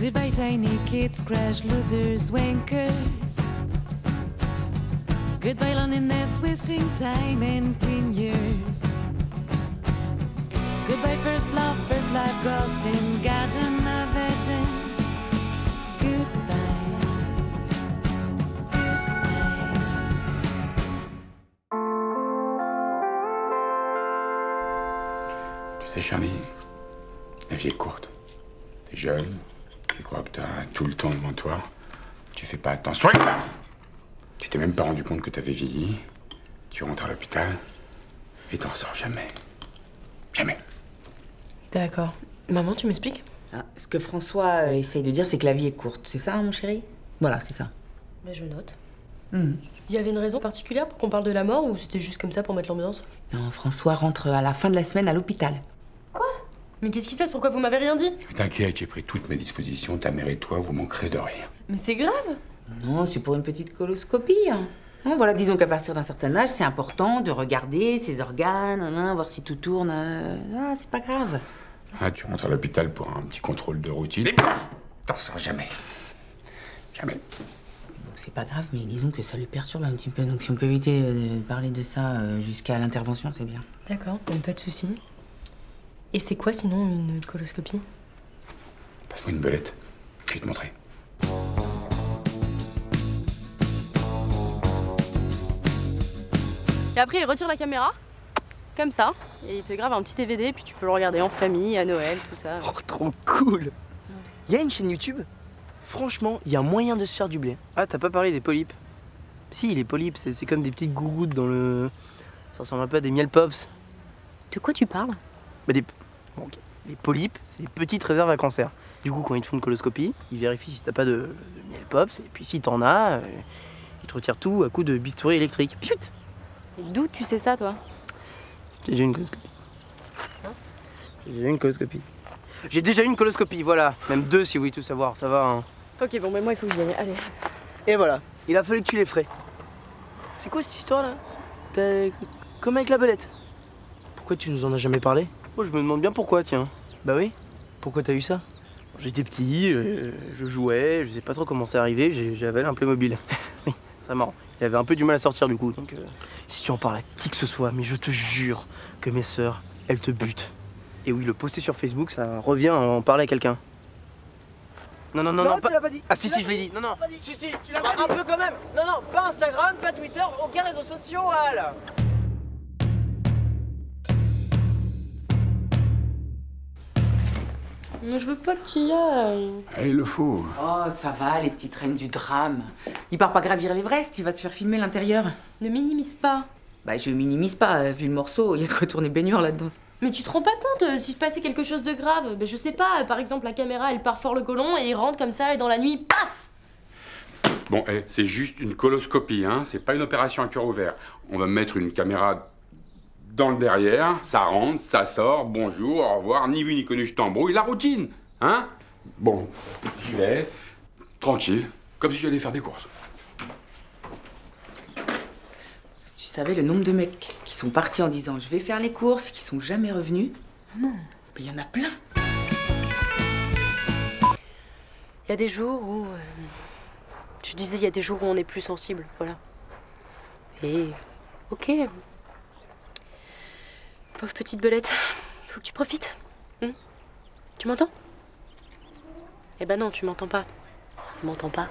Goodbye tiny kids, crash losers, wankers. Goodbye loneliness, wasting time and 10 years. Goodbye first love, first life, ghosting, got another day. Goodbye, Tu sais, Charlie, la vie est courte. T'es jeune, tu crois que t'as tout le temps devant toi. Tu fais pas attention et paf! Tu t'es même pas rendu compte que t'avais vieilli. Tu rentres à l'hôpital et t'en sors jamais. Jamais. D'accord. Maman, tu m'expliques? Ce que François essaye de dire, c'est que la vie est courte. C'est ça, hein, mon chéri? Voilà, c'est ça. Ben, je note. Il y avait une raison particulière pour qu'on parle de la mort ou c'était juste comme ça pour mettre l'ambiance? Non, François rentre à la fin de la semaine à l'hôpital. Quoi? Mais qu'est-ce qui se passe? Pourquoi vous m'avez rien dit? T'inquiète, j'ai pris toutes mes dispositions. Ta mère et toi, vous manquerez de rien. Mais c'est grave! Non, c'est pour une petite coloscopie. Hein. Hein, voilà, disons qu'à partir d'un certain âge, c'est important de regarder ses organes, hein, voir si tout tourne. Ah, c'est pas grave. Ah, tu rentres à l'hôpital pour un petit contrôle de routine et paf! T'en sors jamais. Jamais. Bon, c'est pas grave, mais disons que ça lui perturbe un petit peu. Donc si on peut éviter de parler de ça jusqu'à l'intervention, c'est bien. D'accord, pas de soucis. Et c'est quoi sinon une coloscopie? Passe-moi une belette. Je vais te montrer. Et après, il retire la caméra, comme ça, et il te grave un petit DVD, puis tu peux le regarder en famille, à Noël, tout ça. Oh, trop cool! Il y a une chaîne YouTube. Franchement, il y a moyen de se faire du blé. Ah, t'as pas parlé des polypes? Si, les polypes, c'est comme des petites gougouttes dans le... Ça ressemble un peu à des miel pops. De quoi tu parles? Bah, bon, ok. Les polypes, c'est des petites réserves à cancer. Du coup, quand ils te font une coloscopie, ils vérifient si t'as pas de miel pops, et puis si t'en as, ils te retirent tout à coup de bistouri électrique. Chut! D'où tu sais ça, toi? J'ai déjà eu une coloscopie. J'ai déjà eu une coloscopie. J'ai déjà eu une coloscopie, voilà. Même deux si vous voulez tout savoir, ça va. Hein. Ok, bon, mais moi, il faut que je vienne. Allez. Et voilà, il a fallu que tu les ferais. C'est quoi cette histoire-là? Comme avec la belette. Pourquoi tu nous en as jamais parlé? Moi, je me demande bien pourquoi, tiens. Bah oui, pourquoi t'as eu ça? J'étais petit, je jouais, je sais pas trop comment c'est arrivé, j'avais un Playmobil. Oui, très marrant. Il avait un peu du mal à sortir du coup, donc si tu en parles à qui que ce soit, mais je te jure que mes sœurs, elles te butent. Et oui, le poster sur Facebook, ça revient à en parler à quelqu'un. Non, non, non, non, tu l'as pas dit. Ah si, si, je l'ai dit. Non, non. Si, tu l'as pas dit. Un peu quand même. Non, non, pas Instagram, pas Twitter, aucun réseau social. Mais je veux pas que tu y ailles. Ah, il le faut. Oh, ça va, les petites reines du drame. Il part pas gravir l'Everest, il va se faire filmer l'intérieur. Ne minimise pas. Bah, je minimise pas, vu le morceau, il y a de quoi tourner baigneur là-dedans. Mais tu te rends pas compte, s'il se passait quelque chose de grave, ben je sais pas, par exemple la caméra elle part fort le côlon et il rentre comme ça et dans la nuit, paf! Bon, c'est juste une coloscopie, hein. C'est pas une opération à cœur ouvert. On va mettre une caméra dans le derrière, ça rentre, ça sort, bonjour, au revoir, ni vu ni connu, je t'embrouille, la routine, hein. Bon, j'y vais, tranquille, comme si j'allais faire des courses. Si tu savais le nombre de mecs qui sont partis en disant je vais faire les courses, qui sont jamais revenus. Non. Mais il y en a plein. Il y a des jours où... je disais, il y a des jours où on est plus sensible, voilà. Et... ok. Pauvre petite belette, faut que tu profites. Tu m'entends? Eh ben non, tu m'entends pas. Tu m'entends pas.